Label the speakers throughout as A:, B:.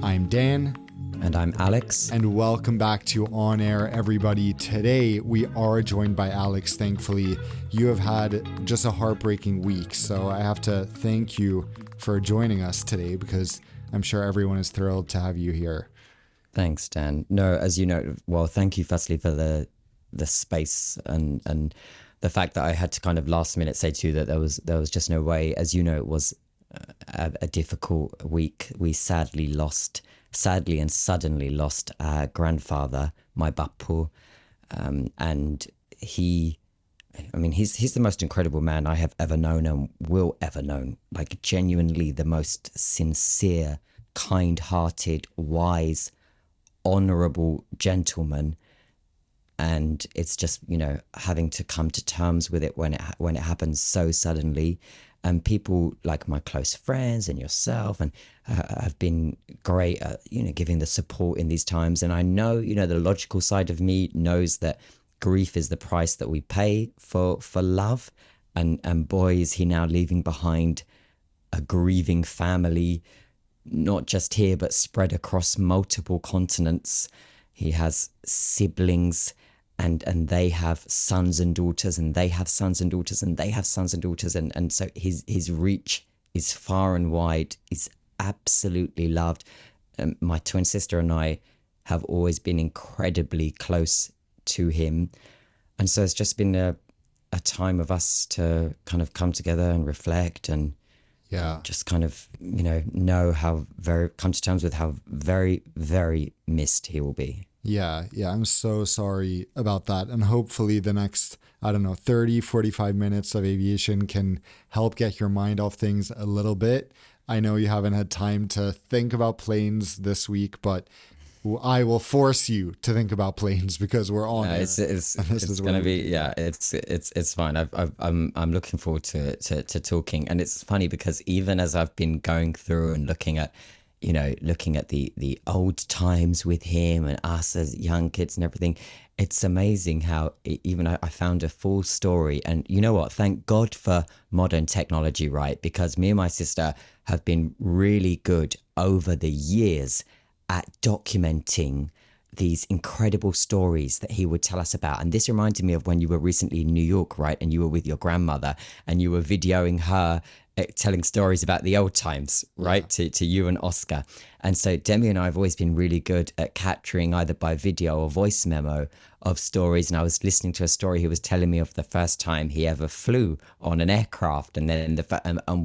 A: I'm Dan.
B: And I'm Alex.
A: And welcome back to On Air, everybody. Today, we are joined by Alex, thankfully. You have had just a heartbreaking week, so I have to thank you for joining us today because I'm sure everyone is thrilled to have you here.
B: Thanks, Dan. No, as you know, well, thank you firstly for the space and the fact that I had to kind of last minute say to you that there was just no way. As you know, it was a difficult week. We sadly and suddenly lost our grandfather, my Bappu, and he's the most incredible man I have ever known and will ever know. Like, genuinely the most sincere, kind-hearted, wise, honorable gentleman. And it's just, having to come to terms with it when it happens so suddenly. And people like my close friends and yourself and have been great at, giving the support in these times. And I know, the logical side of me knows that grief is the price that we pay for love. And boy, is he now leaving behind a grieving family, not just here, but spread across multiple continents. He has siblings and they have sons and daughters, and they have sons and daughters, and they have sons and daughters. And so his reach is far and wide. He's absolutely loved. My twin sister and I have always been incredibly close to him. And so it's just been a time of us to kind of come together and reflect and just kind of, come to terms with how very, very missed he will be.
A: Yeah, I'm so sorry about that. And hopefully the next, 30, 45 minutes of aviation can help get your mind off things a little bit. I know you haven't had time to think about planes this week, but I will force you to think about planes because we're on air.
B: It's going to be, it's fine. I'm looking forward to talking. And it's funny because even as I've been going through and looking at the old times with him and us as young kids and everything, it's amazing how even I found a full story. And you know what? Thank God for modern technology, right? Because me and my sister have been really good over the years at documenting these incredible stories that he would tell us about. And this reminded me of when you were recently in New York, right? And you were with your grandmother and you were videoing her telling stories about the old times, right? Yeah. To you and Oscar. And so Demi and I have always been really good at capturing either by video or voice memo of stories. And I was listening to a story he was telling me of the first time he ever flew on an aircraft, and then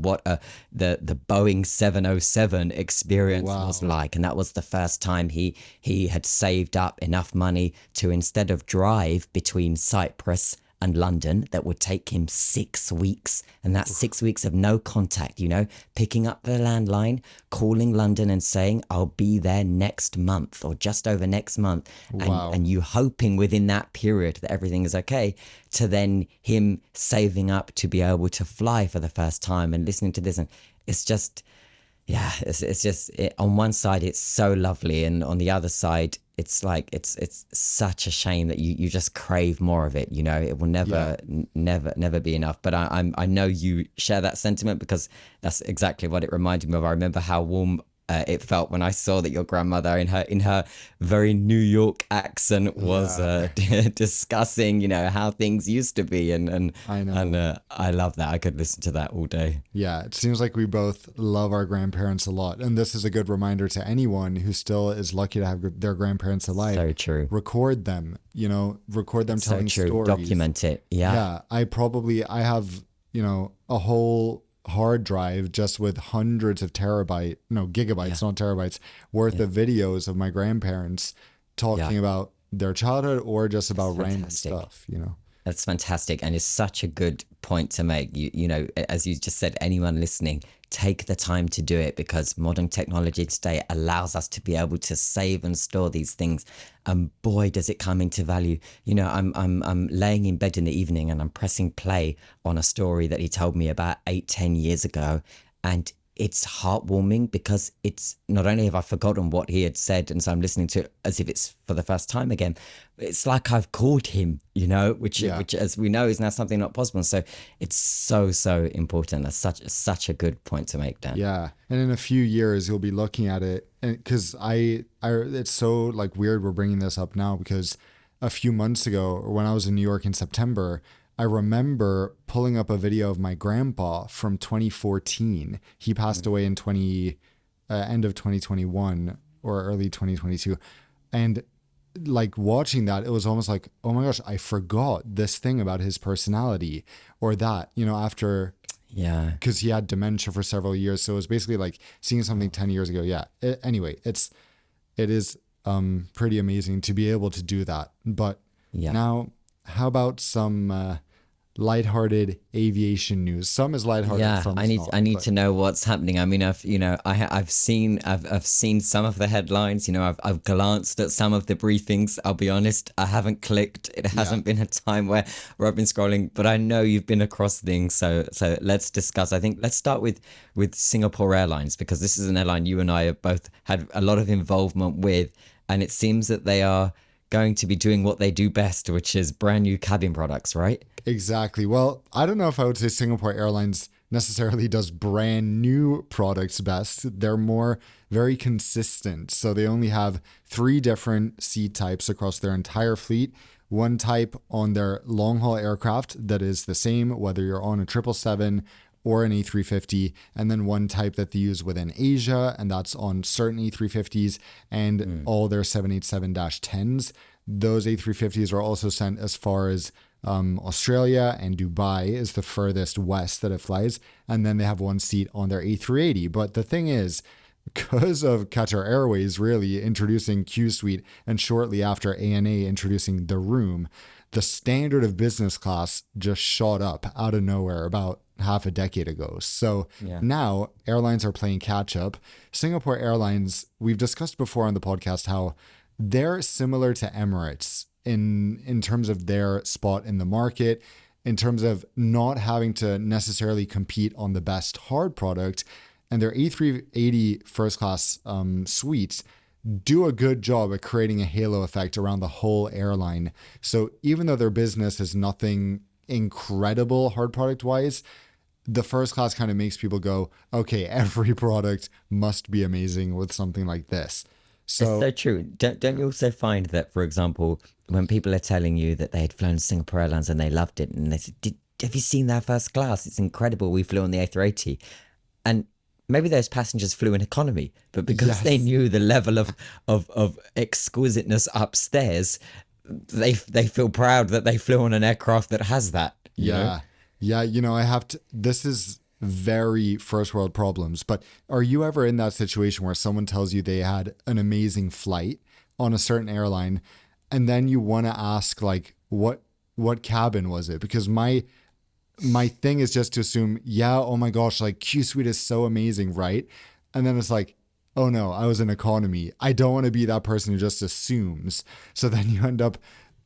B: what the Boeing 707 experience was like. And that was the first time he had saved up enough money to, instead of drive between Cyprus and London, that would take him 6 weeks, and that's 6 weeks of no contact, picking up the landline, calling London and saying, I'll be there next month or just over next month. And you hoping within that period that everything is okay, to then him saving up to be able to fly for the first time and listening to this. And it's just, on one side, it's so lovely. And on the other side, it's like, it's such a shame that you just crave more of it. It will never be enough. But I know you share that sentiment because that's exactly what it reminded me of. I remember how warm it felt when I saw that your grandmother in her very New York accent was discussing, how things used to be. And I know. And I love that. I could listen to that all day. Yeah,
A: it seems like we both love our grandparents a lot. And this is a good reminder to anyone who still is lucky to have their grandparents alive.
B: So true.
A: Record them, record them telling stories.
B: Document it. Yeah.
A: I have, a whole hard drive just with hundreds of gigabytes, not terabytes worth of videos of my grandparents talking about their childhood or just about random stuff,
B: That's fantastic. And it's such a good point to make. As you just said, anyone listening, take the time to do it, because modern technology today allows us to be able to save and store these things. And boy, does it come into value. I'm laying in bed in the evening and I'm pressing play on a story that he told me about 8-10 years ago. And it's heartwarming because it's not only have I forgotten what he had said, and so I'm listening to it as if it's for the first time again. It's like I've called him, you know, which
A: Yeah.
B: as we know is now something not possible. So it's so important. That's such a good point to make, Dan.
A: Yeah, and in a few years you'll be looking at it, and because it's so like weird we're bringing this up now because a few months ago, or when I was in New York in September, I remember pulling up a video of my grandpa from 2014. He passed away in end of 2021 or early 2022, and like watching that, it was almost like, oh my gosh, I forgot this thing about his personality, or that, you know, after,
B: Yeah.
A: because he had dementia for several years. So it was basically like seeing something 10 years ago. Yeah. Anyway, it is pretty amazing to be able to do that. But
B: Yeah.
A: now, how about some lighthearted aviation news? Some is lighthearted,
B: Yeah,
A: some
B: I
A: is
B: need
A: not.
B: I need
A: But
B: to know what's happening. I mean, I've seen some of the headlines. You know, I've glanced at some of the briefings. I'll be honest, I haven't clicked. It
A: yeah,
B: hasn't been a time where I've been scrolling, but I know you've been across things. So let's discuss. I think let's start with Singapore Airlines, because this is an airline you and I have both had a lot of involvement with, and it seems that they are going to be doing what they do best, which is brand new cabin products, right?
A: exactly. Well, I don't know if I would say Singapore Airlines necessarily does brand new products best. They're more very consistent. So they only have three different seat types across their entire fleet. One type on their long haul aircraft that is the same, whether you're on a 777 or an A350, and then one type that they use within Asia, and that's on certain A350s and all their 787-10s. Those A350s are also sent as far as Australia, and Dubai is the furthest west that it flies. And then they have one seat on their A380. But the thing is, because of Qatar Airways really introducing Q Suite and shortly after ANA introducing the room, the standard of business class just shot up out of nowhere about half a decade ago. So
B: Yeah.
A: now airlines are playing catch up. Singapore Airlines, we've discussed before on the podcast how they're similar to Emirates in terms of their spot in the market, in terms of not having to necessarily compete on the best hard product. And their A380 first class suites do a good job at creating a halo effect around the whole airline. So even though their business is nothing incredible hard product wise, the first class kind of makes people go, okay, every product must be amazing with something like this.
B: It's
A: So
B: so true. Don't you also find that, for example, when people are telling you that they had flown Singapore Airlines and they loved it, and they said, have you seen their first class? It's incredible. We flew on the A380. And maybe those passengers flew in economy, but because they
A: yes,
B: knew the level of exquisiteness upstairs, they feel proud that they flew on an aircraft that has that, you know?
A: yeah, yeah. You know, I have to. This is very first world problems. But are you ever in that situation where someone tells you they had an amazing flight on a certain airline, and then you want to ask like, what cabin was it? Because my thing is just to assume, yeah, oh my gosh, like Q Suite is so amazing, right? And then it's like, oh no, I was in economy. I don't want to be that person who just assumes. So then you end up,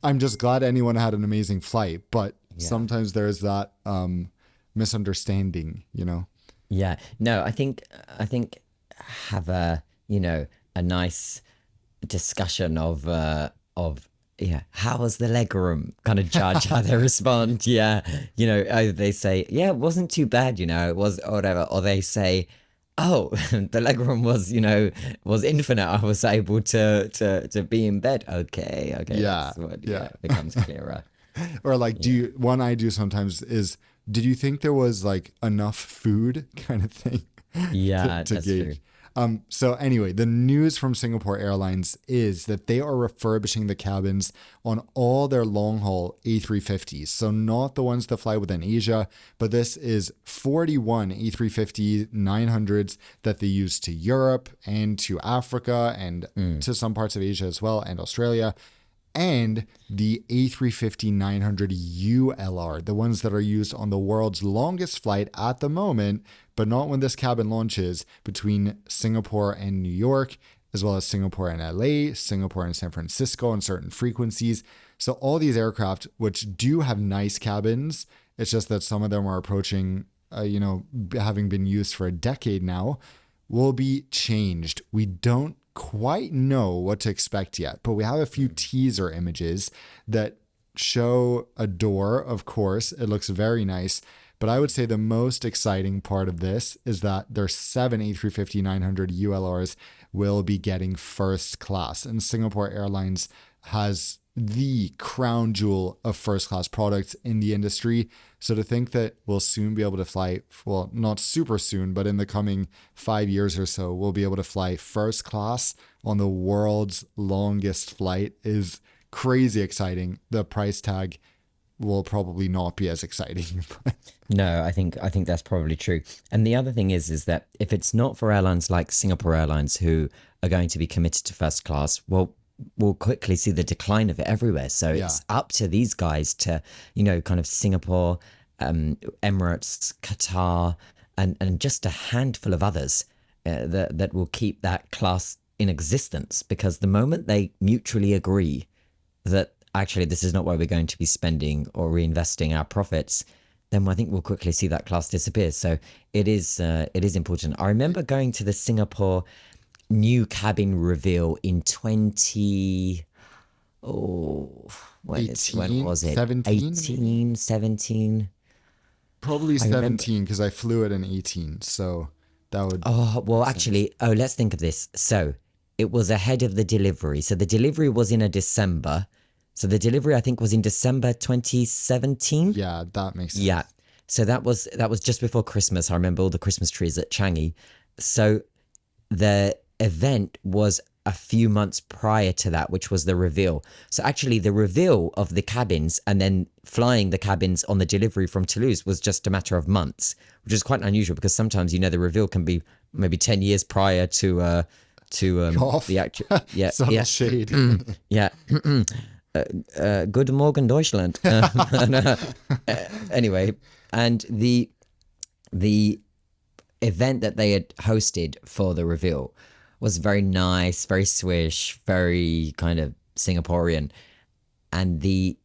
A: I'm just glad anyone had an amazing flight, but
B: Yeah.
A: sometimes there's that misunderstanding, you know?
B: Yeah. No, I think have a nice discussion of yeah, how was the leg room, kind of judge how they respond. Yeah, either they say, yeah, it wasn't too bad, it was, or whatever, or they say, oh, the leg room was infinite. I was able to be in bed. Okay,
A: Yeah,
B: that's what,
A: yeah.
B: it becomes clearer.
A: Or like,
B: Yeah.
A: one I do sometimes is, did you think there was like enough food kind of thing
B: Yeah,
A: to
B: that's true.
A: gauge? So anyway, the news from Singapore Airlines is that they are refurbishing the cabins on all their long haul A350s. So not the ones that fly within Asia, but this is 41 A350-900s that they use to Europe and to Africa and to some parts of Asia as well, and Australia, and the A350-900 ULR, the ones that are used on the world's longest flight at the moment, but not when this cabin launches, between Singapore and New York, as well as Singapore and LA, Singapore and San Francisco on certain frequencies. So all these aircraft, which do have nice cabins, it's just that some of them are approaching having been used for a decade now, will be changed. We don't quite know what to expect yet, but we have a few teaser images that show a door. Of course, it looks very nice. But I would say the most exciting part of this is that their 7 A350-900 ULRs will be getting first class. And Singapore Airlines has the crown jewel of first class products in the industry. So to think that we'll soon be able to fly, well, not super soon, but in the coming 5 years or so, we'll be able to fly first class on the world's longest flight is crazy exciting. The price tag will probably not be as exciting.
B: No, I think that's probably true. And the other thing is that if it's not for airlines like Singapore Airlines who are going to be committed to first class, well, we'll quickly see the decline of it everywhere. So it's up to these guys to, kind of Singapore, Emirates, Qatar, and just a handful of others that will keep that class in existence, because the moment they mutually agree that actually this is not where we're going to be spending or reinvesting our profits, then I think we'll quickly see that class disappear. So it is important. I remember going to the Singapore new cabin reveal in 20 when was it
A: 17?
B: 17
A: Probably 17, because I flew it in 18, so that would
B: let's think of this. So it was ahead of the delivery. So the delivery was in a December. So the delivery, I think, was in December 2017.
A: Yeah, that makes sense.
B: Yeah. So that was just before Christmas. I remember all the Christmas trees at Changi. So the event was a few months prior to that, which was the reveal. So actually the reveal of the cabins and then flying the cabins on the delivery from Toulouse was just a matter of months, which is quite unusual because sometimes, the reveal can be maybe 10 years prior to the actual. Yeah.
A: Subtle shade.
B: Yeah. Good Morgen Deutschland. Anyway, and the event that they had hosted for the reveal was very nice, very swish, very kind of Singaporean. And the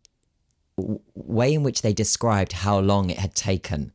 B: way in which they described how long it had taken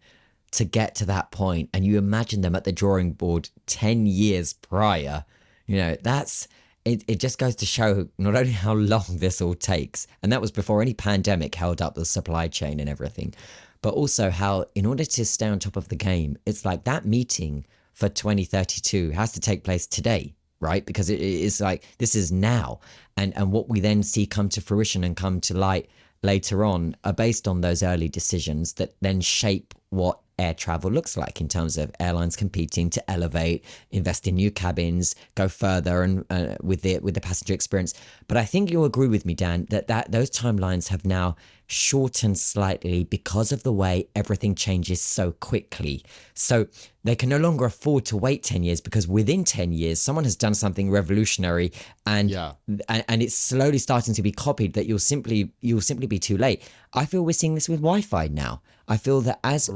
B: to get to that point, and you imagine them at the drawing board 10 years prior, that's... It just goes to show not only how long this all takes, and that was before any pandemic held up the supply chain and everything, but also how in order to stay on top of the game, it's like that meeting for 2032 has to take place today, right? Because it is like, this is now. And what we then see come to fruition and come to light later on are based on those early decisions that then shape what air travel looks like in terms of airlines competing to elevate, invest in new cabins, go further and with the passenger experience. But I think you'll agree with me, Dan, that those timelines have now shortened slightly because of the way everything changes so quickly. So they can no longer afford to wait 10 years because within 10 years, someone has done something revolutionary and it's slowly starting to be copied that you'll simply be too late. I feel we're seeing this with Wi-Fi now. I feel that as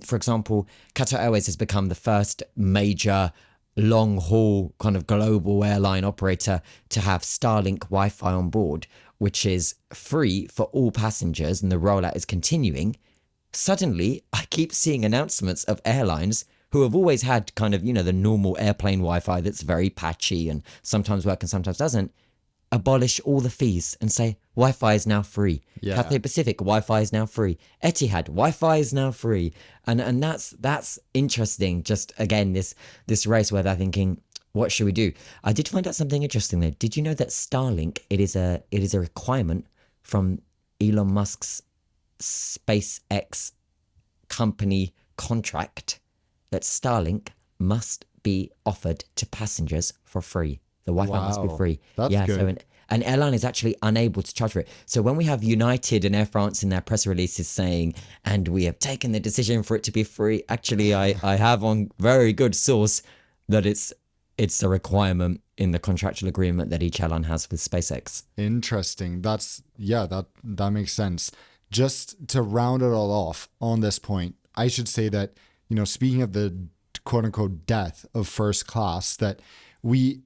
B: for example, Qatar Airways has become the first major long haul kind of global airline operator to have Starlink Wi-Fi on board, which is free for all passengers, and the rollout is continuing. Suddenly, I keep seeing announcements of airlines who have always had kind of, the normal airplane Wi-Fi that's very patchy and sometimes works and sometimes doesn't, abolish all the fees and say Wi-Fi is now free.
A: Yeah.
B: Cathay Pacific Wi-Fi is now free. Etihad Wi-Fi is now free, and that's interesting. Just again, this race where they're thinking, what should we do? I did find out something interesting there. Did you know that Starlink it is a requirement from Elon Musk's SpaceX company contract that Starlink must be offered to passengers for free. The Wi-Fi must be free.
A: That's good.
B: So an airline is actually unable to charge for it. So when we have United and Air France in their press releases saying, and we have taken the decision for it to be free, actually I have on very good source that it's a requirement in the contractual agreement that each airline has with SpaceX.
A: Interesting. That makes sense. Just to round it all off on this point, I should say that, speaking of the quote unquote death of first class, that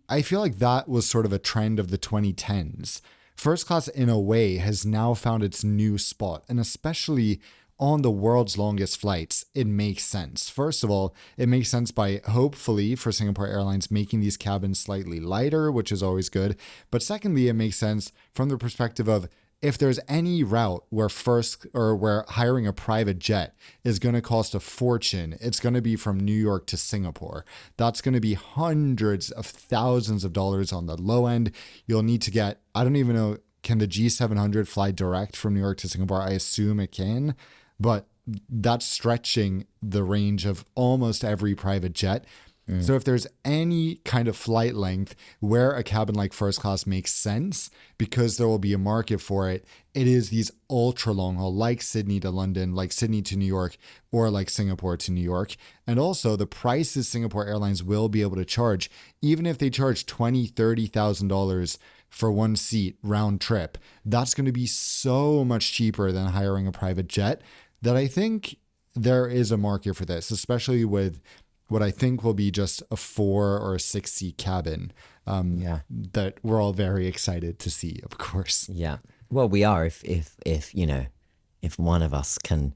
A: I feel like that was sort of a trend of the 2010s. First class, in a way, has now found its new spot, and especially on the world's longest flights, it makes sense. First of all, it makes sense by hopefully for Singapore Airlines making these cabins slightly lighter, which is always good. But secondly, it makes sense from the perspective of if there's any route where hiring a private jet is going to cost a fortune, it's going to be from New York to Singapore. That's going to be hundreds of thousands of dollars on the low end. You'll need to get, I don't even know, can the G700 fly direct from New York to Singapore? I assume it can, but that's stretching the range of almost every private jet. So if there's any kind of flight length where a cabin like first class makes sense, because there will be a market for it, it is these ultra long haul like Sydney to London, like Sydney to New York, or like Singapore to New York. And also the prices Singapore Airlines will be able to charge, even if they charge $20,000, $30,000 for one seat round trip, that's going to be so much cheaper than hiring a private jet that I think there is a market for this, especially with what I think will be just a 4 or a 6 seat cabin that we're all very excited to see, of course.
B: Yeah. Well, we are if you know, if one of us can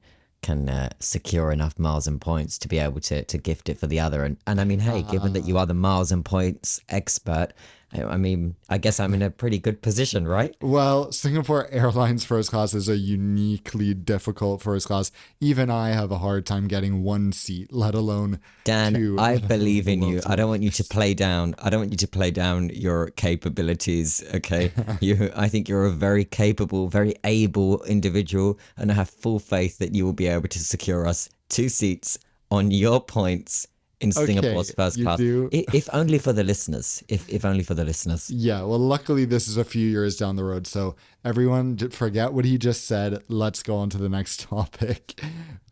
B: secure enough miles and points to be able to gift it for the other. And I mean, hey, given that you are the miles and points expert, I mean, I guess I'm in a pretty good position, right?
A: Well, Singapore Airlines first class is a uniquely difficult first class. Even I have a hard time getting one seat, let alone
B: Dan,
A: two.
B: I believe in you. I don't want you to play down. I don't want you to play down your capabilities. Okay, I think you're a very capable, very able individual, and I have full faith that you will be able to secure us 2 seats on your points in Singapore's first
A: you
B: class.
A: do.
B: If only for the listeners. If only for the listeners.
A: Yeah, well, luckily this is a few years down the road. So everyone forget what he just said. Let's go on to the next topic,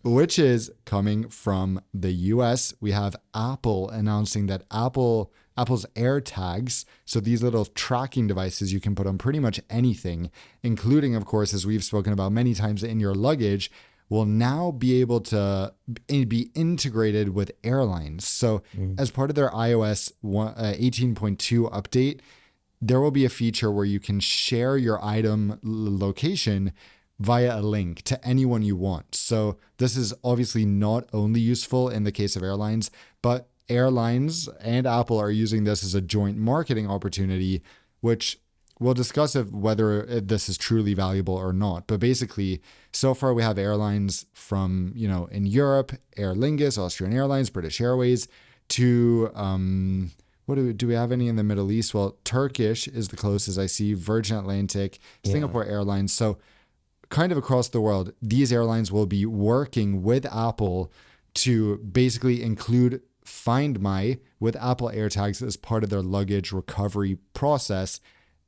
A: which is coming from the US. We have Apple announcing that Apple's AirTags, so these little tracking devices you can put on pretty much anything, including, of course, as we've spoken about many times, in your luggage, will now be able to be integrated with airlines. So as part of their iOS 18.2 update, there will be a feature where you can share your item location via a link to anyone you want. So this is obviously not only useful in the case of airlines, but airlines and Apple are using this as a joint marketing opportunity, which we'll discuss whether this is truly valuable or not. But basically, so far we have airlines from, in Europe, Aer Lingus, Austrian Airlines, British Airways, to, what do we have any in the Middle East? Well, Turkish is the closest I see, Virgin Atlantic, Singapore Airlines. So kind of across the world, these airlines will be working with Apple to basically include Find My with Apple AirTags as part of their luggage recovery process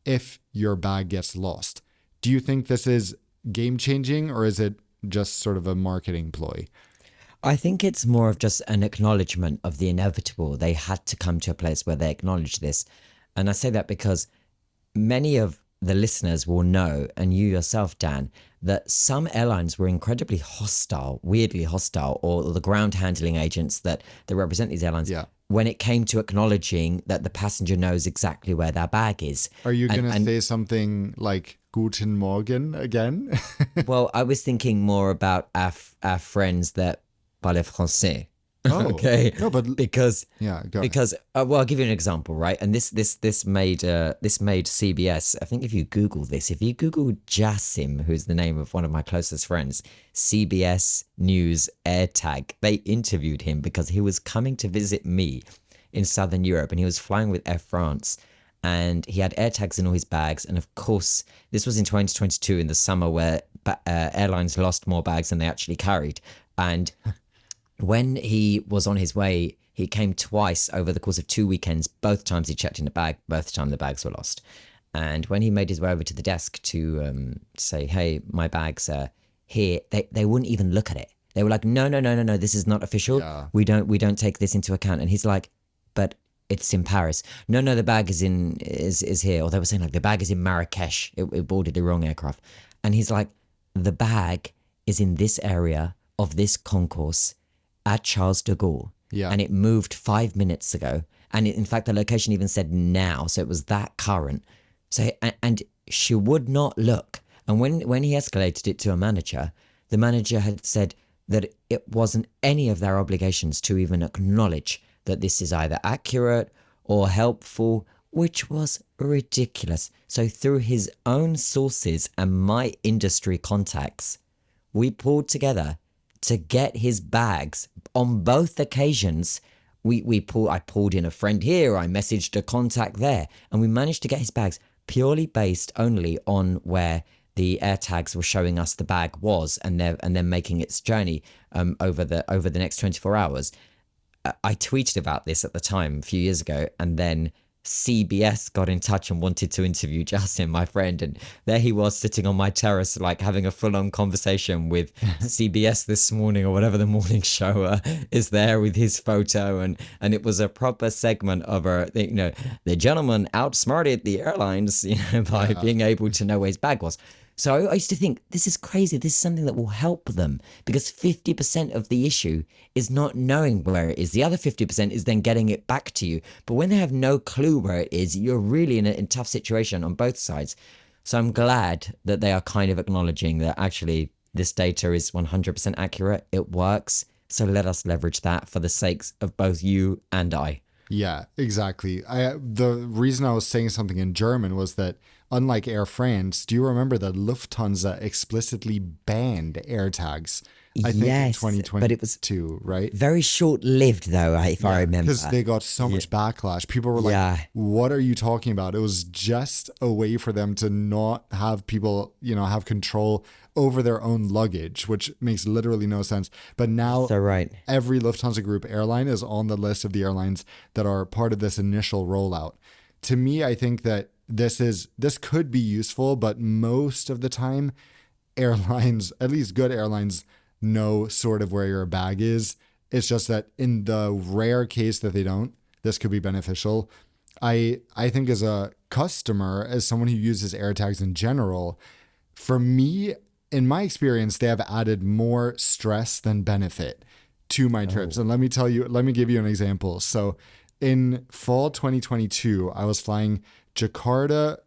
A: if your bag gets lost. Do you think this is game changing, or is it just sort of a marketing ploy?
B: I think it's more of just an acknowledgement of the inevitable. They had to come to a place where they acknowledge this. And I say that because many of the listeners will know, and you yourself, Dan, that some airlines were incredibly hostile, weirdly hostile, or the ground handling agents that represent these airlines, when it came to acknowledging that the passenger knows exactly where their bag is.
A: Are you going to say something like Guten Morgen again?
B: Well, I was thinking more about our friends that parlent français.
A: Oh,
B: okay.
A: No, but
B: because
A: go
B: well, I'll give you an example, right? And this made CBS. I think if you Google Jassim, who's the name of one of my closest friends, CBS News AirTag, they interviewed him because he was coming to visit me in Southern Europe, and he was flying with Air France, and he had AirTags in all his bags. And of course, this was in 2022 in the summer where airlines lost more bags than they actually carried, and when he was on his way, he came twice over the course of 2 weekends. Both times he checked in the bag, both times the bags were lost. And when he made his way over to the desk to say, hey, my bag's here, they wouldn't even look at it. They were like, no, this is not official.
A: Yeah.
B: We don't take this into account. And he's like, but it's in Paris. No, the bag is here. Or they were saying like the bag is in Marrakesh. It boarded the wrong aircraft. And he's like, the bag is in this area of this concourse at Charles de Gaulle, and it moved 5 minutes ago, and in fact the location even said now, so it was that current. So and she would not look, and when he escalated it to a manager, the manager had said that it wasn't any of their obligations to even acknowledge that this is either accurate or helpful, which was ridiculous. So through his own sources and my industry contacts, we pulled together to get his bags on both occasions. I pulled in a friend here, I messaged a contact there, and we managed to get his bags purely based only on where the AirTags were showing us the bag was, and then making its journey over the next 24 hours. I tweeted about this at the time a few years ago, and then CBS got in touch and wanted to interview Justin, my friend, and there he was sitting on my terrace, like having a full-on conversation with CBS This Morning or whatever the morning show is there, with his photo, and it was a proper segment of the gentleman outsmarted the airlines, by being able to know where his bag was. So I used to think, this is crazy. This is something that will help them, because 50% of the issue is not knowing where it is. The other 50% is then getting it back to you. But when they have no clue where it is, you're really in a tough situation on both sides. So I'm glad that they are kind of acknowledging that actually this data is 100% accurate. It works. So let us leverage that for the sakes of both you and I.
A: Yeah, exactly. The reason I was saying something in German was that, unlike Air France, do you remember that Lufthansa explicitly banned AirTags? I think in 2022,
B: but it was
A: right?
B: very short-lived, though, if I remember.
A: Because they got so much backlash. People were like, what are you talking about? It was just a way for them to not have people, have control over their own luggage, which makes literally no sense. But now every Lufthansa Group airline is on the list of the airlines that are part of this initial rollout. To me, I think that this could be useful, but most of the time, airlines, at least good airlines, know sort of where your bag is. It's just that in the rare case that they don't, this could be beneficial. I think as a customer, as someone who uses AirTags in general, for me, in my experience, they have added more stress than benefit to my trips. And let me give you an example. So in fall 2022, I was flying Jakarta,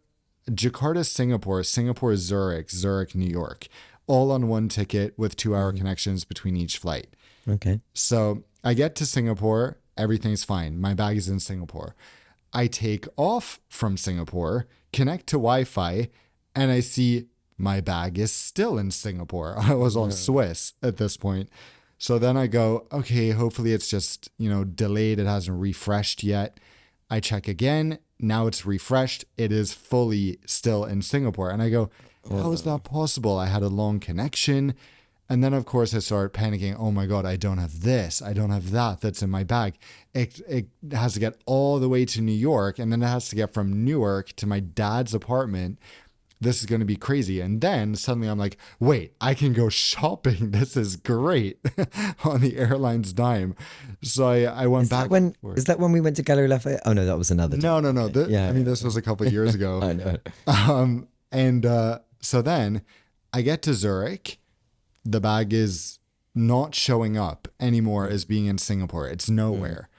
A: Singapore, Zurich, New York, all on one ticket with 2-hour connections between each flight.
B: Okay.
A: So I get to Singapore, everything's fine. My bag is in Singapore. I take off from Singapore, connect to Wi-Fi, and I see my bag is still in Singapore. I was on Swiss at this point. So then I go, okay, hopefully it's just, delayed. It hasn't refreshed yet. I check again. Now it's refreshed. It is fully still in Singapore. And I go, how is that possible? I had a long connection. And then, of course, I start panicking. Oh, my God, I don't have this. I don't have that. That's in my bag. It has to get all the way to New York. And then it has to get from Newark to my dad's apartment. This is going to be crazy. And then suddenly I'm like, wait, I can go shopping. This is great on the airline's dime. So I went back.
B: Is that when we went to Galerie Lafayette? Oh, no, that was another time.
A: No. This was a couple of years ago.
B: I know.
A: So then I get to Zurich. The bag is not showing up anymore as being in Singapore. It's nowhere.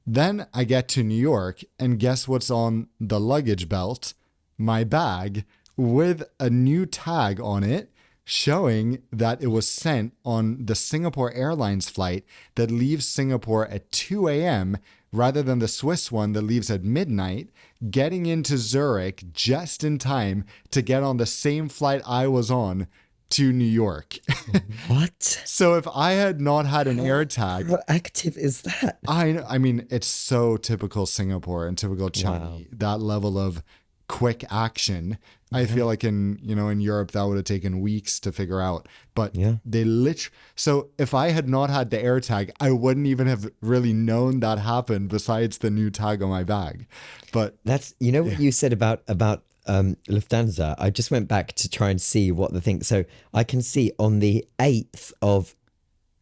A: Then I get to New York, and guess what's on the luggage belt? My bag with a new tag on it showing that it was sent on the Singapore Airlines flight that leaves Singapore at 2 a.m. rather than the Swiss one that leaves at midnight, getting into Zurich just in time to get on the same flight I was on to New York.
B: What?
A: So if I had not had an AirTag...
B: What active is that?
A: I mean, it's so typical Singapore and typical China, that level of quick action. I feel like in Europe that would have taken weeks to figure out, but so if I had not had the AirTag, I wouldn't even have really known that happened besides the new tag on my bag. But
B: that's what you said about Lufthansa. I just went back to try and see what the thing. So I can see on the 8th of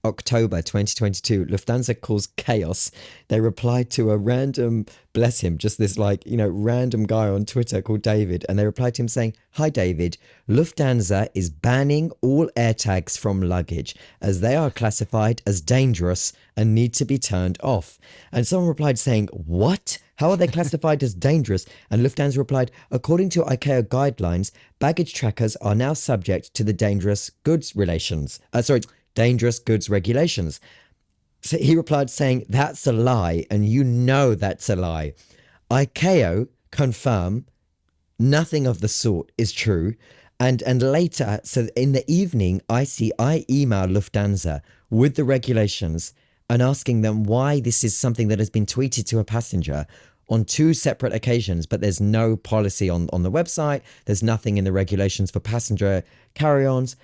B: October 2022, Lufthansa caused chaos. They replied to a random, bless him, just this like, random guy on Twitter called David. And they replied to him saying, "Hi, David. Lufthansa is banning all AirTags from luggage as they are classified as dangerous and need to be turned off." And someone replied saying, "What? How are they classified as dangerous?" And Lufthansa replied, "According to ICAO guidelines, baggage trackers are now subject to the dangerous goods regulations." So he replied saying, "That's a lie, and you know that's a lie. ICAO confirm nothing of the sort is true." And later, so in the evening, I email Lufthansa with the regulations and asking them why this is something that has been tweeted to a passenger on two separate occasions, but there's no policy on the website. There's nothing in the regulations for passenger carry-ons.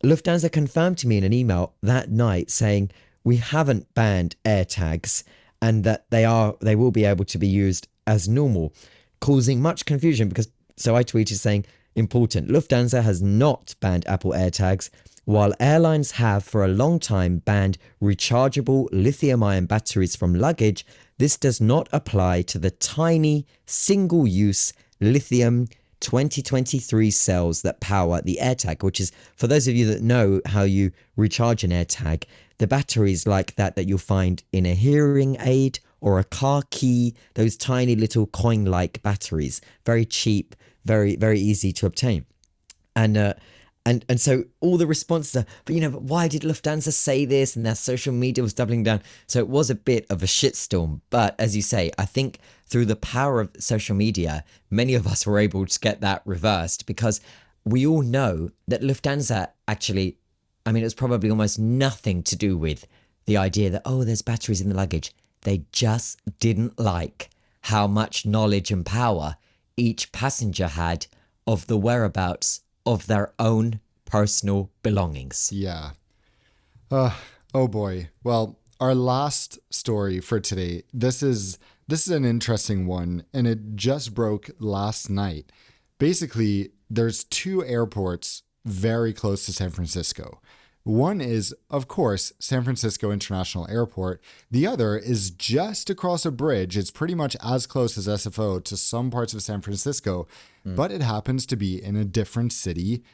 B: Lufthansa confirmed to me in an email that night saying, "We haven't banned AirTags and that they will be able to be used as normal," causing much confusion because, so I tweeted saying, important, Lufthansa has not banned Apple AirTags, while airlines have for a long time banned rechargeable lithium-ion batteries from luggage. This does not apply to the tiny single-use lithium 2023 cells that power the AirTag, which is, for those of you that know how you recharge an AirTag, the batteries like that you'll find in a hearing aid or a car key, those tiny little coin-like batteries, very cheap, very, very easy to obtain. And so all the responses are, but why did Lufthansa say this? And their social media was doubling down. So it was a bit of a shitstorm. But as you say, I think through the power of social media, many of us were able to get that reversed because we all know that Lufthansa actually, it was probably almost nothing to do with the idea that, oh, there's batteries in the luggage. They just didn't like how much knowledge and power each passenger had of the whereabouts of their own personal belongings.
A: Yeah. Oh boy. Well, our last story for today. This is an interesting one, and it just broke last night. Basically, there's two airports very close to San Francisco. One is, of course, San Francisco International Airport. The other is just across a bridge. It's pretty much as close as SFO to some parts of San Francisco, but it happens to be in a different city,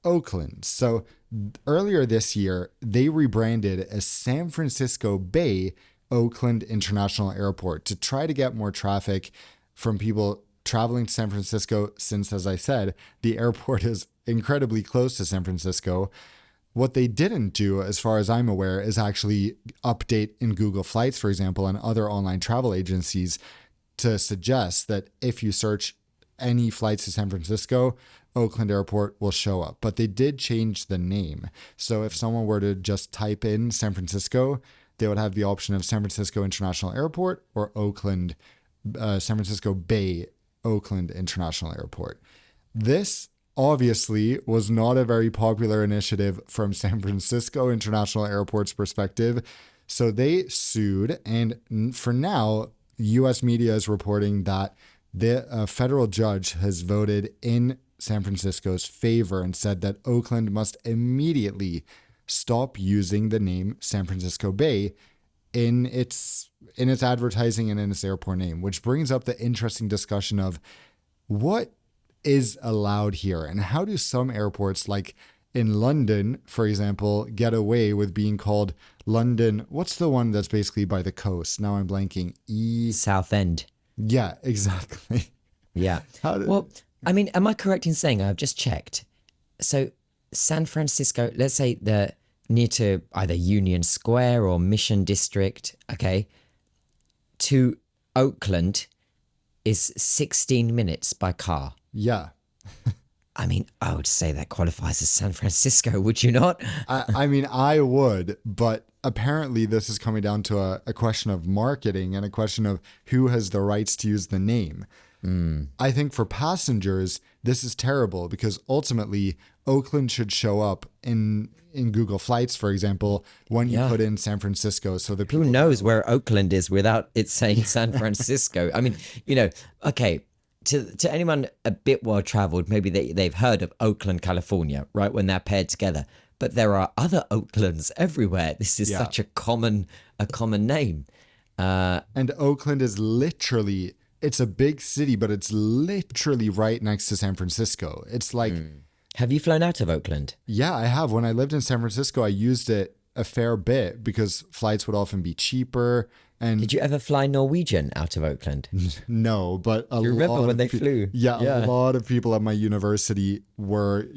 A: Oakland. So earlier this year, they rebranded as San Francisco Bay Oakland International Airport to try to get more traffic from people traveling to San Francisco, since, as I said, the airport is incredibly close to San Francisco. What they didn't do, as far as I'm aware, is actually update in Google Flights, for example, and other online travel agencies to suggest that if you search any flights to San Francisco, Oakland Airport will show up. But they did change the name. So if someone were to just type in San Francisco, they would have the option of San Francisco International Airport or San Francisco Bay Oakland International Airport. This obviously was not a very popular initiative from San Francisco International Airport's perspective. So they sued. And for now, US media is reporting that the federal judge has voted in San Francisco's favor and said that Oakland must immediately stop using the name San Francisco Bay in its advertising and in its airport name, which brings up the interesting discussion of what is allowed here and how do some airports, like in London, for example, get away with being called London. What's the one that's basically by the coast? Now I'm blanking.
B: Southend.
A: Yeah, exactly.
B: Yeah. Am I correct in saying, I've just checked, so San Francisco, let's say near to either Union Square or Mission District, okay, to Oakland is 16 minutes by car.
A: Yeah.
B: I would say that qualifies as San Francisco, would you not?
A: I would, but apparently this is coming down to a question of marketing and a question of who has the rights to use the name. I think for passengers, this is terrible because ultimately Oakland should show up in Google Flights, for example, when you put in San Francisco. So that
B: who knows where Oakland is without it saying San Francisco? Okay. To anyone a bit well traveled, maybe they've heard of Oakland, California, right? When they're paired together. but there are other Oaklands everywhere. This is
A: Yeah.
B: such a common name.
A: And Oakland is literally, it's a big city, but it's literally right next to San Francisco. It's like,
B: Have you flown out of Oakland?
A: yeah, I have. When I lived in San Francisco, I used it a fair bit because flights would often be cheaper. And
B: Did you ever fly Norwegian out of Oakland?
A: no, but a
B: You remember
A: lot
B: when
A: of
B: they flew?
A: Yeah, a
B: Yeah.
A: lot of people at my university were,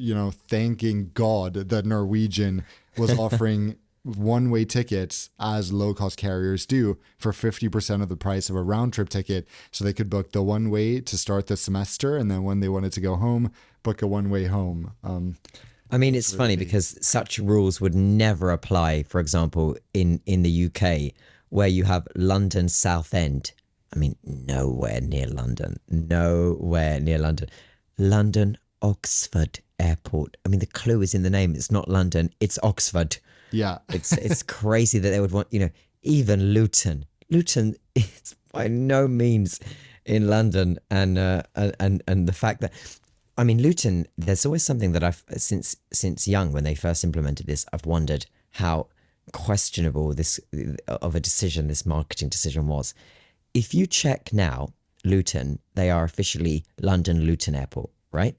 A: thanking God that Norwegian was offering one-way tickets, as low-cost carriers do, for 50% of the price of a round-trip ticket, so they could book the one-way to start the semester, and then when they wanted to go home, book a one-way home.
B: I mean, it's funny because such rules would never apply, for example, in the UK, where you have London Southend. I mean, nowhere near London. Nowhere near London. London Oxford Airport. I mean, the clue is in the name. It's not London, it's Oxford.
A: Yeah.
B: It's crazy that they would want, even Luton. Luton is by no means in London, and the fact that, I mean, Luton. There's always something that I've since young, when they first implemented this, I've wondered how questionable this marketing decision was. If you check now, Luton, they are officially London Luton Airport, right?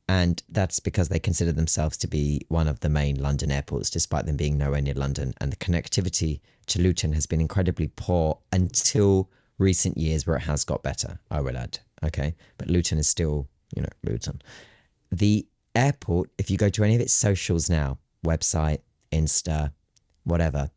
B: And that's because they consider themselves to be one of the main London airports, despite them being nowhere near London. And the connectivity to Luton has been incredibly poor until recent years, where it has got better, I will add. Okay. But Luton is still, Luton. The airport, if you go to any of its socials now, website, Insta, whatever,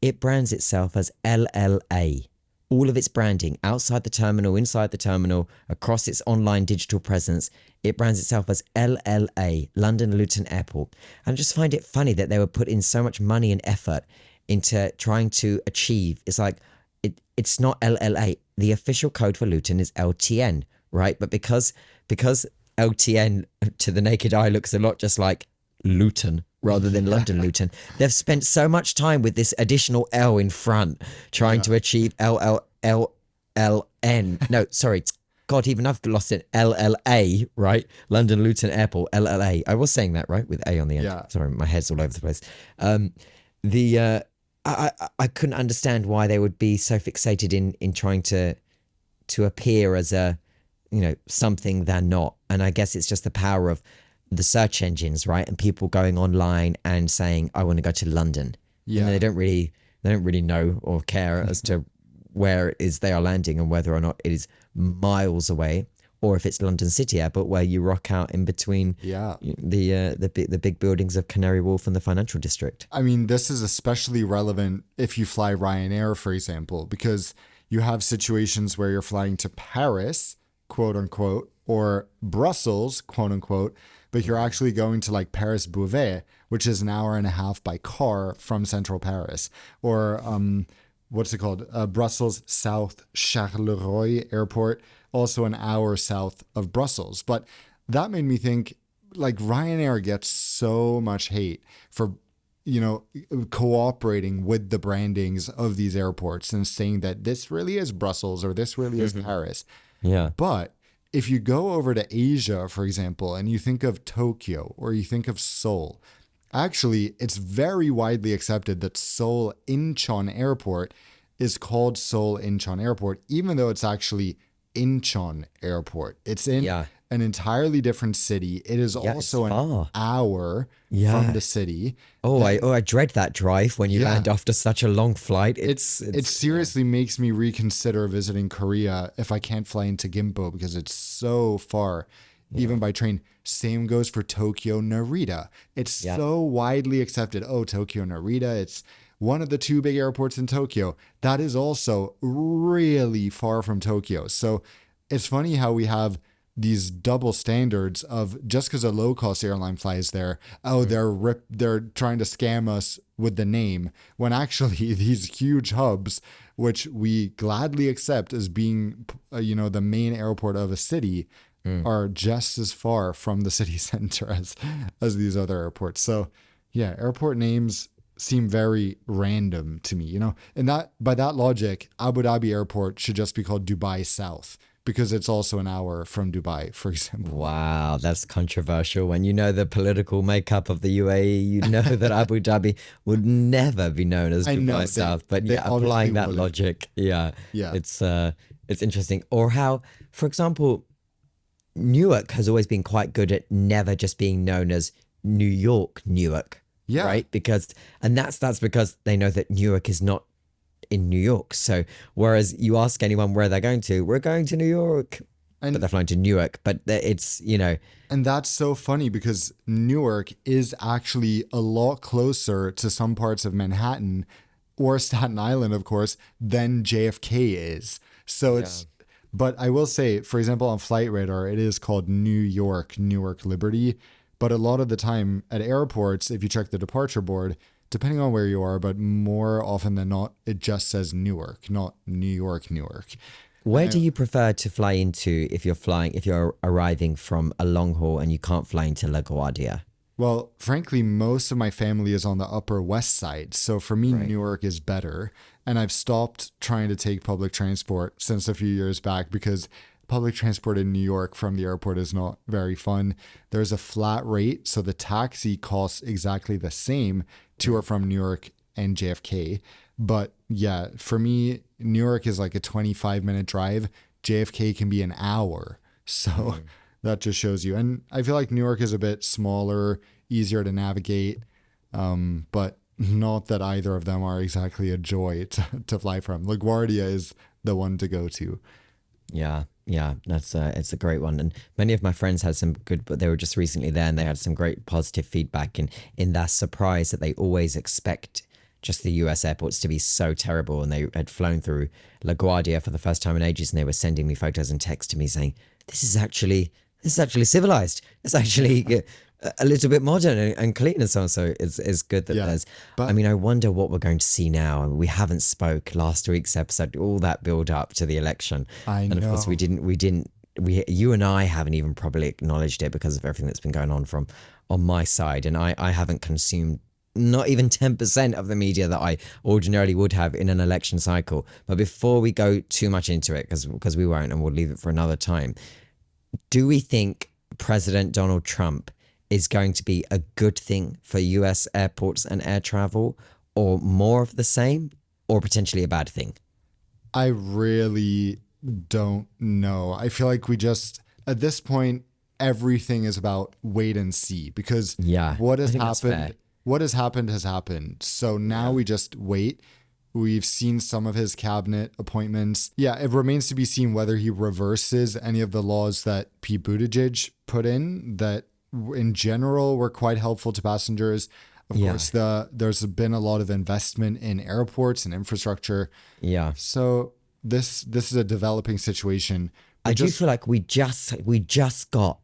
B: it brands itself as LLA. All of its branding, outside the terminal, inside the terminal, across its online digital presence, it brands itself as LLA, London Luton Airport. And I just find it funny that they would put in so much money and effort into trying to achieve. It's like, it's not LLA. The official code for Luton is LTN, right? But because LTN to the naked eye looks a lot just like Luton rather than London Luton, they've spent so much time with this additional L in front trying to achieve LLN. No, sorry. God, even I've lost it. LLA, right? London Luton Airport, LLA. I was saying that, right? With A on the end.
A: Yeah.
B: Sorry, my head's all over the place. I couldn't understand why they would be so fixated in trying to appear as a, something they're not. And I guess it's just the power of the search engines, right? And people going online and saying, I want to go to London.
A: Yeah.
B: And they don't really know or care as to where it is they are landing and whether or not it is miles away, or if it's London City Airport, where you rock out in between the big buildings of Canary Wharf and the financial district.
A: I mean, this is especially relevant if you fly Ryanair, for example, because you have situations where you're flying to Paris, quote unquote, or Brussels, quote unquote, but you're actually going to like Paris Beauvais, which is an hour and a half by car from central Paris, or what's it called? Brussels South Charleroi Airport, also an hour south of Brussels. But that made me think, like, Ryanair gets so much hate for, cooperating with the brandings of these airports and saying that this really is Brussels or this really is Paris.
B: Yeah.
A: But if you go over to Asia, for example, and you think of Tokyo or you think of Seoul, actually, it's very widely accepted that Seoul Incheon Airport is called Seoul Incheon Airport, even though it's actually Incheon Airport. It's in an entirely different city. It is also an hour from the city.
B: I dread that drive when you land after such a long flight.
A: It seriously makes me reconsider visiting Korea if I can't fly into Gimpo because it's so far, even by train. Same goes for Tokyo Narita. It's so widely accepted. Oh, Tokyo Narita, it's one of the two big airports in Tokyo. That is also really far from Tokyo. So it's funny how we have these double standards of just because a low-cost airline flies there, they're trying to scam us with the name, when actually these huge hubs, which we gladly accept as being, the main airport of a city, are just as far from the city center as these other airports. So yeah, airport names seem very random to me, and that by that logic, Abu Dhabi Airport should just be called Dubai South, because it's also an hour from Dubai, for example.
B: Wow, that's controversial. When you know the political makeup of the UAE, you know that Abu Dhabi would never be known as
A: I know
B: Dubai South. But
A: they
B: yeah,
A: obviously
B: applying that
A: wouldn't.
B: logic, yeah,
A: Yeah.
B: it's interesting. Or how, for example, Newark has always been quite good at never just being known as New York, Newark,
A: Yeah.
B: right? Because and that's because they know that Newark is not in New York. So whereas you ask anyone where they're going to, we're going to New York, but
A: And
B: they're flying to Newark. But it's
A: And that's so funny because Newark is actually a lot closer to some parts of Manhattan or Staten Island, of course, than JFK is. So
B: yeah,
A: but I will say, for example, on Flight Radar, it is called New York, Newark Liberty. But a lot of the time at airports, if you check the departure board, depending on where you are, but more often than not, it just says Newark, not New York, Newark.
B: where do you prefer to fly into if you're arriving from a long haul and you can't fly into LaGuardia?
A: Well, frankly, most of my family is on the Upper West Side. So for me,
B: Right.
A: Newark is better. And I've stopped trying to take public transport since a few years back because public transport in New York from the airport is not very fun. There's a flat rate. So the taxi costs exactly the same to or from New York and JFK. But yeah, for me, Newark is like a 25-minute drive. JFK can be an hour. So that just shows you. And I feel like Newark is a bit smaller, easier to navigate, but not that either of them are exactly a joy to fly from. LaGuardia is the one to go to.
B: Yeah, yeah, that's it's a great one, and many of my friends had some good, but they were just recently there, and they had some great positive feedback in that surprise that they always expect just the US airports to be so terrible, and they had flown through LaGuardia for the first time in ages, and they were sending me photos and text to me saying, this is actually civilized. It's actually a little bit modern and clean and so on. So it's good that
A: Yeah.
B: there's. I
A: But
B: mean, I wonder what we're going to see now. We haven't spoke last week's episode. All that build up to the election,
A: I
B: and of course
A: know.
B: you and I haven't even probably acknowledged it because of everything that's been going on my side, and I haven't consumed not even 10% of the media that I ordinarily would have in an election cycle. But before we go too much into it, because we won't, and we'll leave it for another time, do we think President Donald Trump is going to be a good thing for US airports and air travel, or more of the same, or potentially a bad thing?
A: I really don't know. I feel like at this point, everything is about wait and see because
B: Yeah,
A: what
B: I
A: has
B: think that's fair.
A: happened, what has happened has happened. So now we just wait. We've seen some of his cabinet appointments. Yeah, it remains to be seen whether he reverses any of the laws that Pete Buttigieg put in that in general were quite helpful to passengers. Of
B: Yeah,
A: course, there's been a lot of investment in airports and infrastructure.
B: yeah.
A: So this is a developing situation.
B: I
A: But
B: do
A: just
B: feel like we just got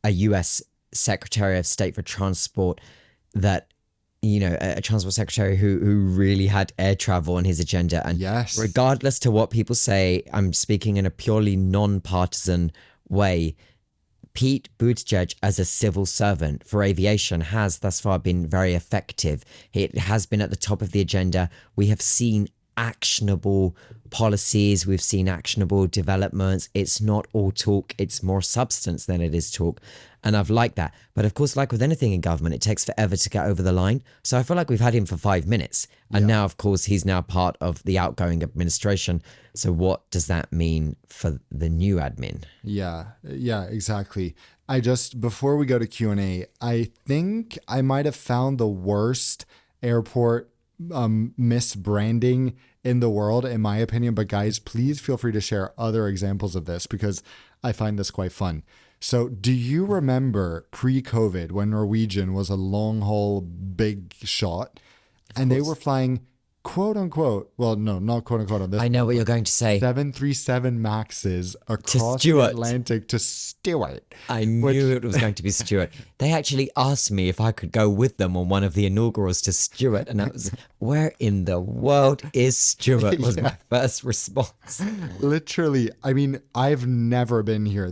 B: a US Secretary of State for Transport that a transport secretary who really had air travel on his agenda, and
A: yes.
B: regardless to what people say, I'm speaking in a purely non-partisan way. Pete Buttigieg, as a civil servant for aviation, has thus far been very effective. It has been at the top of the agenda. We have seen actionable policies, we've seen actionable developments. It's not all talk, it's more substance than it is talk. And I've liked that. But of course, like with anything in government, it takes forever to get over the line. So I feel like we've had him for 5 minutes. And now, of course, he's now part of the outgoing administration. So what does that mean for the new admin?
A: Yeah, exactly. Before we go to Q&A, I think I might have found the worst airport misbranding in the world, in my opinion. But guys, please feel free to share other examples of this because I find this quite fun. So, do you remember pre-COVID when Norwegian was a long haul big shot and they were flying quote unquote, well, no, not quote unquote on this,
B: I know what you're going to say.
A: 737 Maxes across the
B: Stuart.
A: Atlantic to Stewart?
B: I knew it was going to be Stuart. They actually asked me if I could go with them on one of the inaugurals to Stuart, and I was, where in the world is Stuart? Was my first response.
A: Literally, I mean, I've never been here.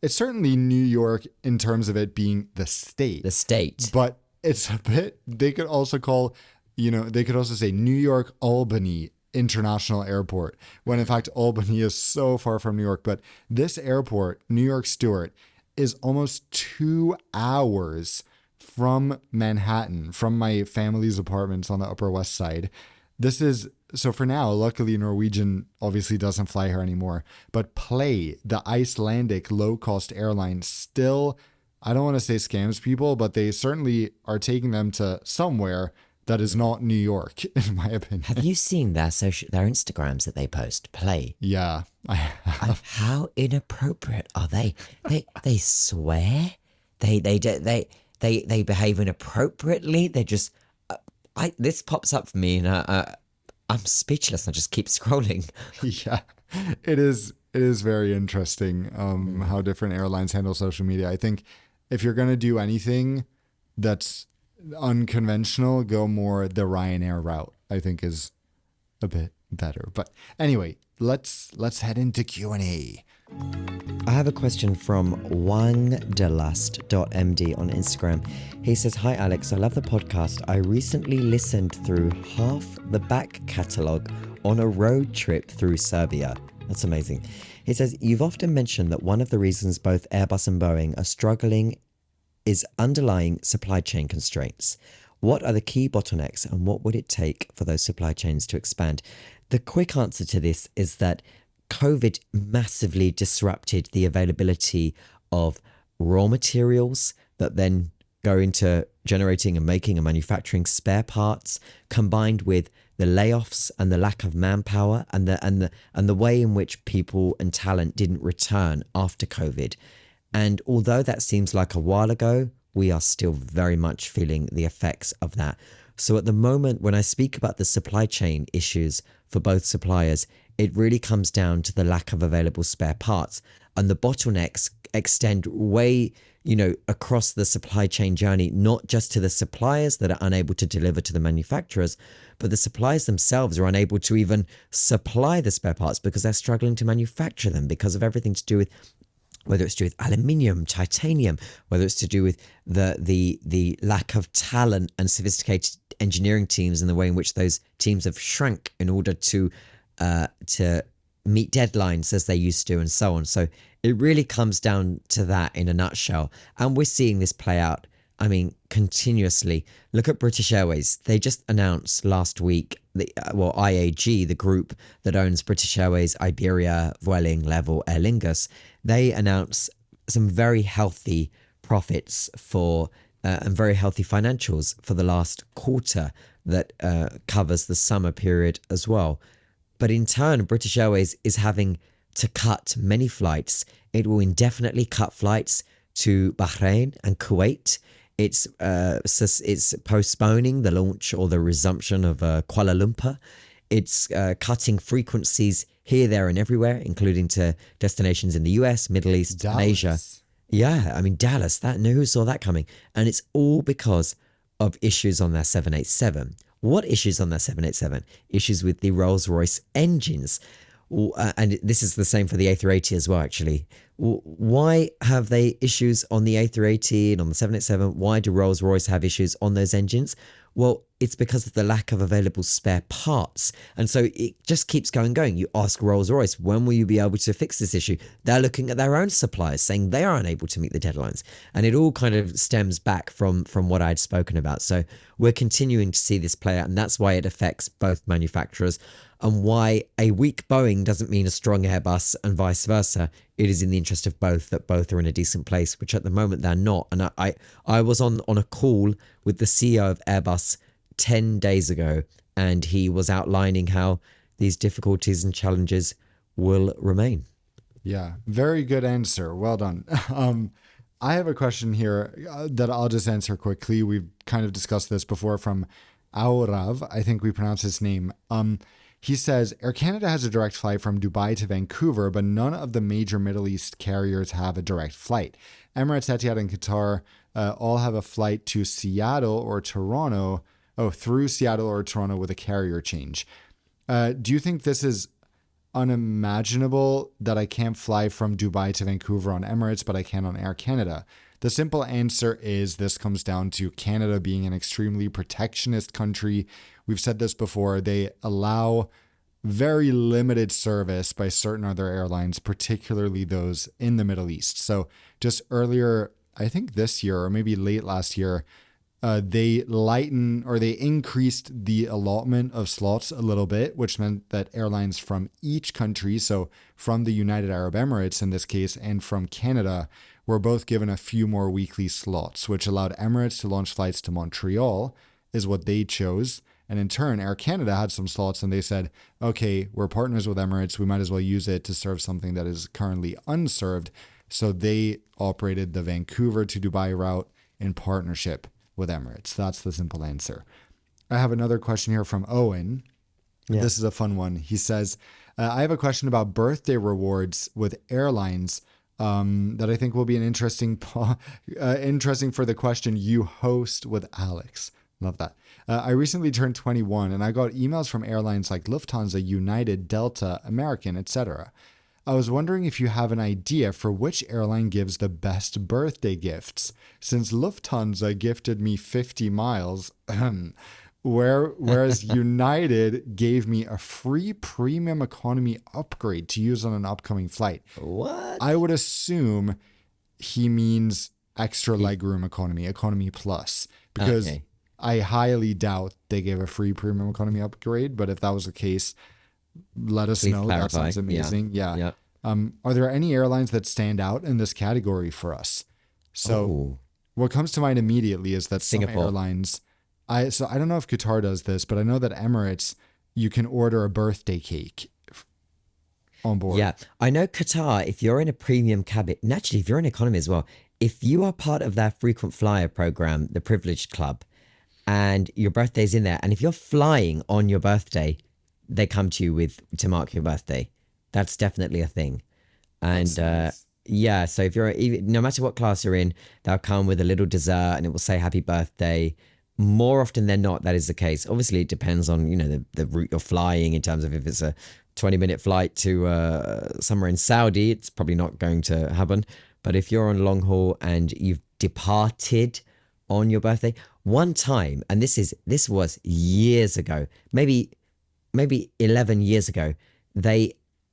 A: It's certainly New York in terms of it being the state,
B: The state.
A: but it's a bit, they could also say New York, Albany, international airport, when in fact Albany is so far from New York. But this airport, New York Stewart, is almost 2 hours from Manhattan, from my family's apartments on the Upper West Side. This is so for now, luckily Norwegian obviously doesn't fly here anymore, but Play, the Icelandic low-cost airline, still, I don't want to say scams people, but they certainly are taking them to somewhere that is not New York, in my opinion.
C: Have you seen their Instagrams that they post? Play.
A: Yeah, I have.
C: How inappropriate are they? They swear. They behave inappropriately. They just. This pops up for me, and I'm speechless. I just keep scrolling.
A: Yeah, it is. It is very interesting how different airlines handle social media. I think if you're gonna do anything that's unconventional, go more the Ryanair route. I think is a bit better. But anyway, let's head into Q&A.
C: I have a question from wangdelust.md on Instagram. He says, "Hi Alex, I love the podcast. I recently listened through half the back catalogue on a road trip through Serbia." That's amazing. He says, "You've often mentioned that one of the reasons both Airbus and Boeing are struggling is underlying supply chain constraints. What are the key bottlenecks and what would it take for those supply chains to expand?" The quick answer to this is that COVID massively disrupted the availability of raw materials that then go into generating and making and manufacturing spare parts, combined with the layoffs and the lack of manpower and the way in which people and talent didn't return after COVID. And although that seems like a while ago, we are still very much feeling the effects of that. So at the moment, when I speak about the supply chain issues for both suppliers, it really comes down to the lack of available spare parts. And the bottlenecks extend way, across the supply chain journey, not just to the suppliers that are unable to deliver to the manufacturers, but the suppliers themselves are unable to even supply the spare parts because they're struggling to manufacture them because of everything to do with whether it's to do with aluminium, titanium, whether it's to do with the lack of talent and sophisticated engineering teams and the way in which those teams have shrunk in order to meet deadlines as they used to, and so on. So it really comes down to that in a nutshell. And we're seeing this play out, continuously. Look at British Airways. They just announced last week, IAG, the group that owns British Airways, Iberia, Vueling, Level, Aer Lingus, they announced some very healthy profits and very healthy financials for the last quarter that covers the summer period as well. But in turn, British Airways is having to cut many flights. It will indefinitely cut flights to Bahrain and Kuwait. It's postponing the launch or the resumption of Kuala Lumpur. It's cutting frequencies here, there, and everywhere, including to destinations in the US, Middle East,
A: Dallas.
C: and Asia. Yeah, Dallas. Who saw that coming? And it's all because of issues on their 787. What issues on their 787? Issues with the Rolls-Royce engines. And this is the same for the A380 as well, actually. Why have they issues on the A380 and on the 787? Why do Rolls-Royce have issues on those engines? Well, it's because of the lack of available spare parts. And so it just keeps going. You ask Rolls-Royce, when will you be able to fix this issue? They're looking at their own suppliers saying they are unable to meet the deadlines. And it all kind of stems back from what I'd spoken about. So we're continuing to see this play out. And that's why it affects both manufacturers, and why a weak Boeing doesn't mean a strong Airbus, and vice versa. It is in the interest of both that both are in a decent place, which at the moment they're not. And I was on a call with the CEO of Airbus 10 days ago, and he was outlining how these difficulties and challenges will remain.
A: Yeah, very good answer. Well done. I have a question here that I'll just answer quickly. We've kind of discussed this before from Aurav. I think we pronounce his name. He says, Air Canada has a direct flight from Dubai to Vancouver, but none of the major Middle East carriers have a direct flight. Emirates, Etihad, and Qatar all have a flight to Seattle or Toronto, through Seattle or Toronto with a carrier change. Do you think this is unimaginable that I can't fly from Dubai to Vancouver on Emirates, but I can on Air Canada? The simple answer is this comes down to Canada being an extremely protectionist country. We've said this before. They allow very limited service by certain other airlines, particularly those in the Middle East. So just earlier, I think this year or maybe late last year, they increased the allotment of slots a little bit, which meant that airlines from each country, so from the United Arab Emirates in this case, and from Canada, were both given a few more weekly slots, which allowed Emirates to launch flights to Montreal, is what they chose. And in turn, Air Canada had some slots and they said, okay, we're partners with Emirates. We might as well use it to serve something that is currently unserved. So they operated the Vancouver to Dubai route in partnership with Emirates. That's the simple answer. I have another question here from Owen.
C: Yeah.
A: This is a fun one. He says, I have a question about birthday rewards with airlines that I think will be an interesting for the question you host with Alex. Love that. I recently turned 21 and I got emails from airlines like Lufthansa, United, Delta, American, etc. I was wondering if you have an idea for which airline gives the best birthday gifts. Since Lufthansa gifted me 50 miles, whereas United gave me a free premium economy upgrade to use on an upcoming flight.
C: What?
A: I would assume he means extra legroom economy plus, because
C: Okay.
A: I highly doubt they gave a free premium economy upgrade. But if that was the case, let us
C: Please
A: know.
C: clarify.
A: That sounds amazing. Yeah.
C: Yeah.
A: Are there any airlines that stand out in this category for us? So
C: Oh.
A: what comes to mind immediately is that some
C: Singapore.
A: airlines, I don't know if Qatar does this, but I know that Emirates, you can order a birthday cake on board.
C: Yeah, I know Qatar, if you're in a premium cabin, and actually, if you're in economy as well, if you are part of that frequent flyer program, the Privileged Club, and your birthday's in there, and if you're flying on your birthday, they come to you to mark your birthday. That's definitely a thing. And
A: That's nice.
C: yeah, so if no matter what class you're in, they'll come with a little dessert and it will say happy birthday. More often than not, that is the case. Obviously, it depends on, the route you're flying in terms of if it's a 20-minute flight to somewhere in Saudi, it's probably not going to happen. But if you're on long haul and you've departed on your birthday, one time, and this was years ago, maybe 11 years ago,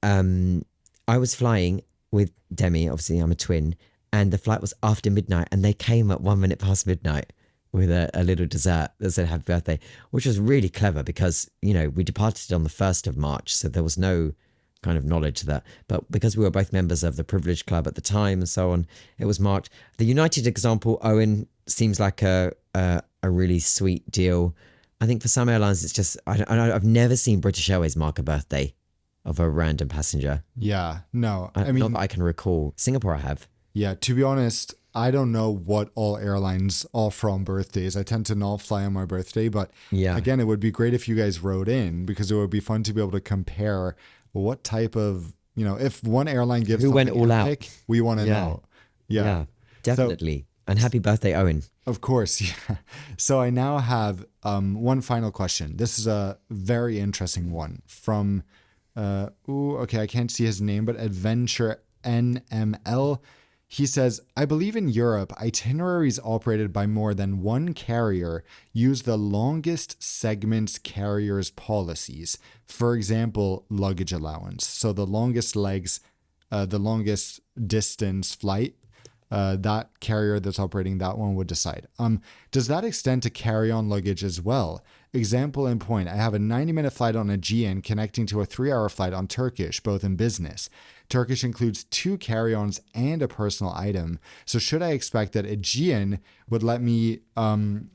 C: I was flying with Demi, obviously I'm a twin, and the flight was after midnight, and they came at 1 minute past midnight with a little dessert that said happy birthday, which was really clever because, we departed on the 1st of March, so there was no kind of knowledge to that. But because we were both members of the Privileged Club at the time and so on, it was marked. The United example, Owen, seems like a really sweet deal. I think for some airlines, it's just, I've never seen British Airways mark a birthday of a random passenger.
A: Yeah. No, I
C: Not
A: mean,
C: that I can recall. Singapore, I have.
A: yeah, to be honest, I don't know what all airlines offer on birthdays. I tend to not fly on my birthday, but
C: Yeah.
A: again, it would be great if you guys wrote in because it would be fun to be able to compare what type of, if one airline gives
C: Who went
A: something
C: all out?
A: epic, we want to
C: Yeah.
A: know. Yeah.
C: Definitely. And happy birthday, Owen.
A: Of course. Yeah. So I now have one final question. This is a very interesting one from, I can't see his name, but Adventure NML. He says, I believe in Europe, itineraries operated by more than one carrier use the longest segments carriers' policies. For example, luggage allowance. So the longest legs, the longest distance flight, that carrier that's operating that one would decide. Does that extend to carry-on luggage as well? Example in point, I have a 90-minute flight on Aegean connecting to a 3-hour flight on Turkish, both in business. Turkish includes 2 carry-ons and a personal item. So should I expect that Aegean would let me on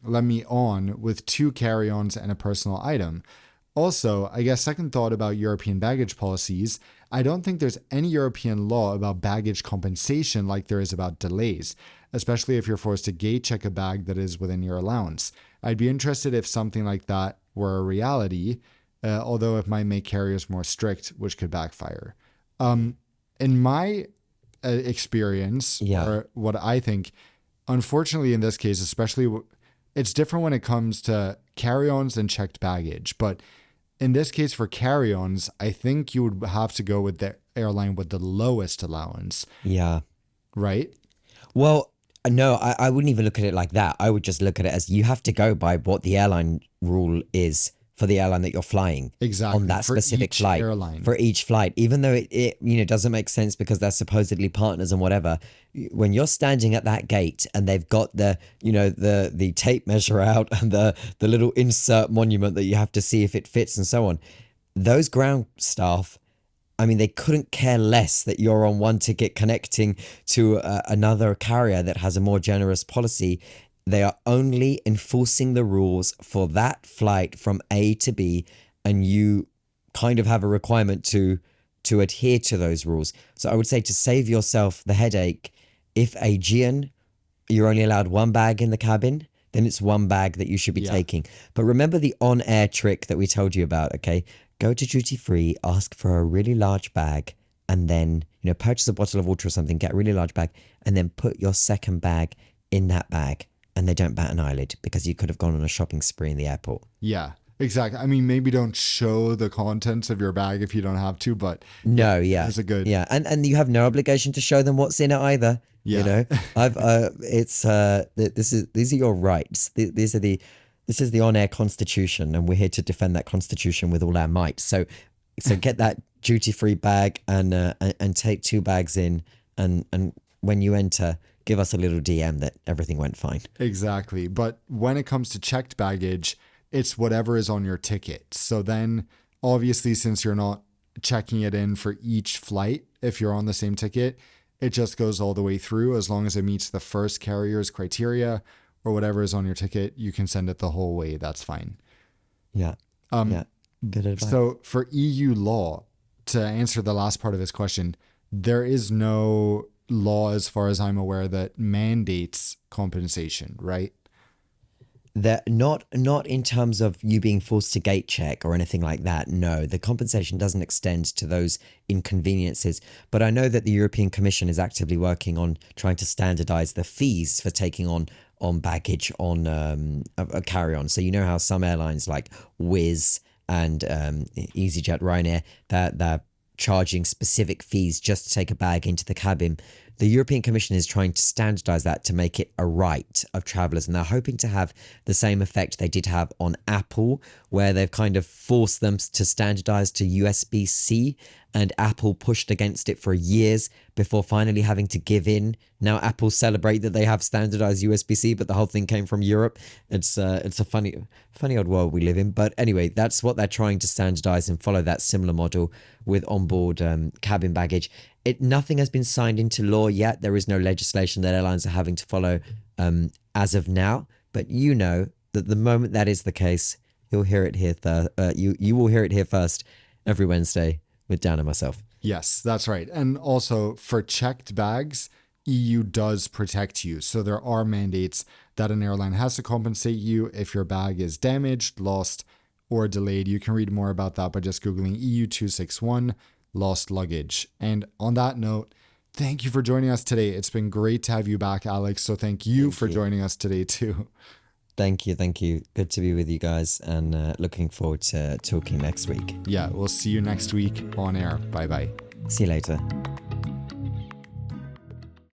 A: with 2 carry-ons and a personal item? Also, I guess second thought about European baggage policies, I don't think there's any European law about baggage compensation like there is about delays, especially if you're forced to gate check a bag that is within your allowance. I'd be interested if something like that were a reality, although it might make carriers more strict, which could backfire. In my experience, or what I think, unfortunately in this case, especially, it's different when it comes to carry-ons and checked baggage. But in this case for carry-ons, I think you would have to go with the airline with the lowest allowance.
C: Yeah.
A: Right?
C: Well, no, I wouldn't even look at it like that. I would just look at it as you have to go by what the airline rule is for the airline that you're flying.
A: Exactly,
C: On that
A: for
C: specific
A: each
C: flight.
A: airline.
C: For each flight. Even though it doesn't make sense because they're supposedly partners and whatever. When you're standing at that gate and they've got the tape measure out and the little insert monument that you have to see if it fits and so on, those ground staff, I mean, they couldn't care less that you're on one ticket connecting to another carrier that has a more generous policy. They are only enforcing the rules for that flight from A to B, and you kind of have a requirement to adhere to those rules. So I would say, to save yourself the headache, if Aegean, you're only allowed one bag in the cabin, then it's one bag that you should be taking. But remember the on-air trick that we told you about, okay? Go to duty free, ask for a really large bag, and then, purchase a bottle of water or something, get a really large bag, and then put your second bag in that bag. And they don't bat an eyelid because you could have gone on a shopping spree in the airport.
A: Yeah, exactly. I mean, maybe don't show the contents of your bag if you don't have to, but it's a good.
C: Yeah, and you have no obligation to show them what's in it either.
A: Yeah.
C: These are your rights. This is the on-air constitution, and we're here to defend that constitution with all our might. So get that duty-free bag and take 2 bags in, and when you enter, give us a little DM that everything went fine.
A: Exactly. But when it comes to checked baggage, it's whatever is on your ticket. So then, obviously, since you're not checking it in for each flight, if you're on the same ticket, it just goes all the way through. As long as it meets the first carrier's criteria or whatever is on your ticket, you can send it the whole way. That's fine.
C: Yeah. Good advice.
A: So for EU law, to answer the last part of this question, there is no law, as far as I'm aware, that mandates compensation, right?
C: That not in terms of you being forced to gate check or anything like that. No, the compensation doesn't extend to those inconveniences. But I know that the European Commission is actively working on trying to standardize the fees for taking on baggage on a carry-on. So how some airlines like Wizz and EasyJet, Ryanair, they're charging specific fees just to take a bag into the cabin. The European Commission is trying to standardize that to make it a right of travelers, and they're hoping to have the same effect they did have on Apple, where they've kind of forced them to standardize to USB-C, and Apple pushed against it for years before finally having to give in. Now Apple celebrate that they have standardized USB-C, but the whole thing came from Europe. It's a funny old world we live in. But anyway, that's what they're trying to standardize and follow that similar model with onboard cabin baggage. Nothing has been signed into law yet. There is no legislation that airlines are having to follow as of now. But that the moment that is the case, you'll hear it here. You will hear it here first every Wednesday with Dan and myself.
A: Yes, that's right. And also for checked bags, EU does protect you. So there are mandates that an airline has to compensate you if your bag is damaged, lost, or delayed. You can read more about that by just Googling EU 261 lost luggage. And on that note, thank you for joining us today. It's been great to have you back, Alex. So thank you for joining us today too.
C: Thank you. Good to be with you guys, and looking forward to talking next week.
A: Yeah, we'll see you next week on air. Bye-bye.
C: See you later.